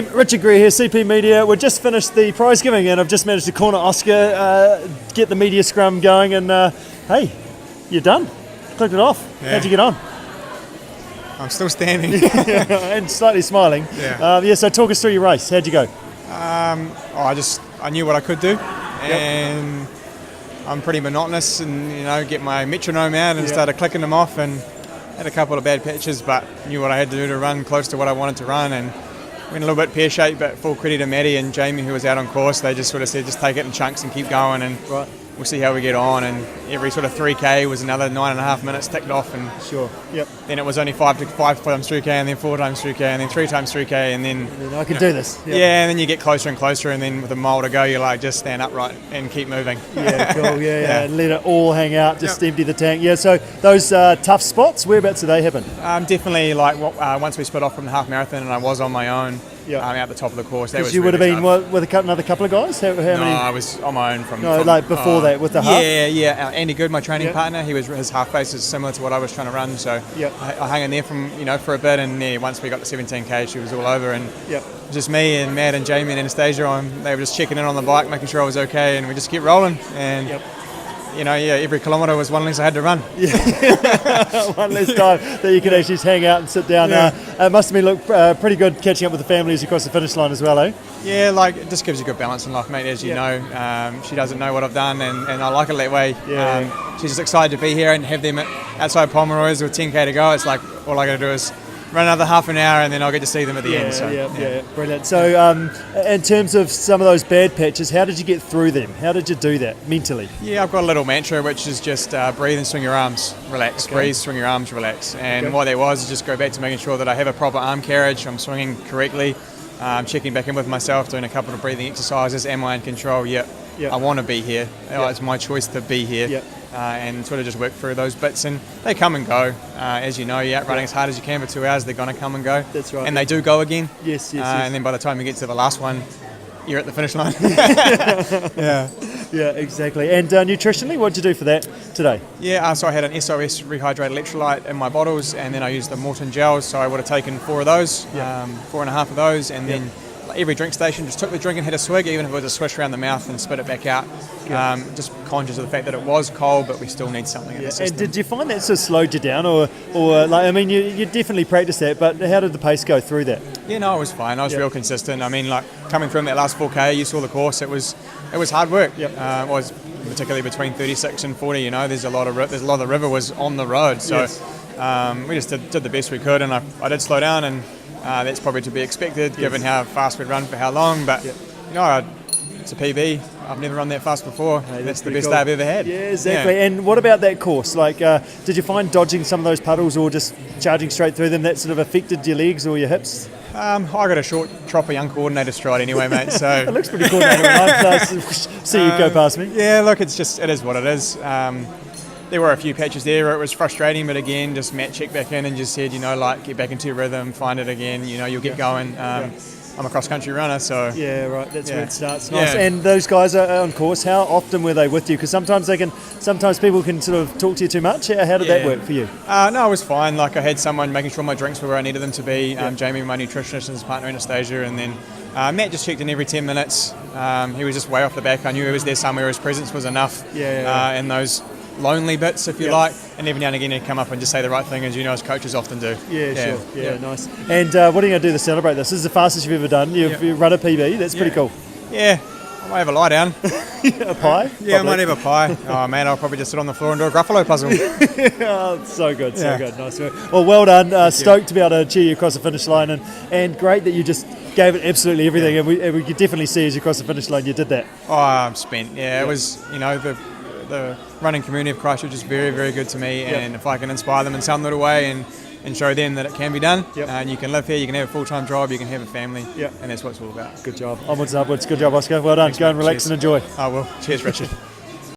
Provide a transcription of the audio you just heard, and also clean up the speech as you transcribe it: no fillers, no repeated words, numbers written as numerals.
Richard Greer here, CP Media. We've just finished the prize giving and I've just managed to corner Oska, get the media scrum going, and hey, you're done. Clicked it off. Yeah. How'd you get on? I'm still standing. And slightly smiling. Yeah. So talk us through your race. How'd you go? I knew what I could do, and I'm pretty monotonous, and get my metronome out and started clicking them off, and had a couple of bad patches, but knew what I had to do to run close to what I wanted to run, and went a little bit pear-shaped, but full credit to Maddie and Jamie, who was out on course. They just sort of said, just take it in chunks and keep going, and we'll see how we get on. And every sort of 3K was another 9.5 minutes ticked off, and then it was only 5 times 3K, and then 4 times 3K, and then 3 times 3K, and then I can do this. And then you get closer and closer, and then with a mile to go, you're like, just stand upright and keep moving. Yeah, cool. And let it all hang out, just empty the tank. So those tough spots, whereabouts do they happen? Definitely, like once we split off from the half marathon, and I was on my own. Out the top of the course. That was you would really have been with another couple of guys? How many? No, I was on my own from before that with the half? Yeah. Andy Good, my training partner, his half pace is similar to what I was trying to run, so I hung in there from for a bit, and once we got to 17K, she was all over, and just me and Matt and Jamie and Anastasia, they were just checking in on the bike, making sure I was okay, and we just kept rolling, and every kilometre was one less I had to run. One less time that you could actually just hang out and sit down. It must have been pretty good catching up with the families across the finish line as well, eh? Yeah, it just gives you good balance in life, mate, as you know. She doesn't know what I've done, and I like it that way. She's just excited to be here and have them outside Pomeroy's with 10K to go. It's like, all I got to do is run another half an hour, and then I'll get to see them at the end. So, brilliant. So in terms of some of those bad patches, how did you get through them? How did you do that mentally? I've got a little mantra, which is just breathe and swing your arms, relax. Breathe, swing your arms, relax. And what that was is just go back to making sure that I have a proper arm carriage, I'm swinging correctly, checking back in with myself, doing a couple of breathing exercises. Am I in control? I want to be here. It's my choice to be here. And sort of just work through those bits, and they come and go. As you know, you're out running as hard as you can for 2 hours, they're going to come and go. That's right. And they do go again. Yes. And then by the time you get to the last one, you're at the finish line. Yeah, exactly. And nutritionally, what did you do for that today? So I had an SOS rehydrated electrolyte in my bottles, and then I used the Morton gels, so I would have taken 4 of those, 4.5 of those, and then every drink station just took the drink and had a swig, even if it was a swish around the mouth, and spit it back out. Just conscious of the fact that it was cold, but we still need something in the system. And did you find that sort of slowed you down, or you definitely practiced that, but how did the pace go through that? It was fine. I was real consistent. Coming through in that last 4K, you saw the course. It was hard work. It was particularly between 36 and 40. There's a lot of the river was on the road, so we just did the best we could, and I did slow down, and that's probably to be expected given how fast we'd run for how long. But it's a PB. I've never run that fast before. That's the best day I've ever had. Yeah, exactly. And what about that course? Did you find dodging some of those puddles or just charging straight through them that sort of affected your legs or your hips? I got a short, choppy, uncoordinated stride anyway, mate. So it looks pretty coordinated when I see you go past me. Yeah, look, it is what it is. There were a few patches there where it was frustrating, but again, just Matt checked back in and just said, get back into your rhythm, find it again, you'll get going. I'm a cross-country runner, so... Yeah, right, that's where it starts. Nice. Yeah. And those guys are on course, how often were they with you? Because sometimes people can sort of talk to you too much. How did that work for you? No, it was fine. I had someone making sure my drinks were where I needed them to be. Jamie, my nutritionist, and his partner Anastasia, and then Matt just checked in every 10 minutes. He was just way off the back. I knew he was there somewhere. His presence was enough in those lonely bits, if you like, and every now and again he'd come up and just say the right thing, as as coaches often do. Sure. Nice. And what are you going to do to celebrate this? This is the fastest you've ever done. You've run a PB. That's pretty cool. I might have a lie down. A pie? I might have a pie. Oh man, I'll probably just sit on the floor and do a Gruffalo puzzle. So good. Nice work. Well done. Stoked to be able to cheer you across the finish line, and great that you just gave it absolutely everything, and we could definitely see as you cross the finish line you did that. I'm spent. It was, the running community of Christchurch is very, very good to me, and if I can inspire them in some little way and show them that it can be done, and you can live here, you can have a full-time job, you can have a family, and that's what it's all about. Good job. Onwards and upwards. Good job, Oska. Well done. Thanks, go and relax and enjoy. I will. Cheers, Richard.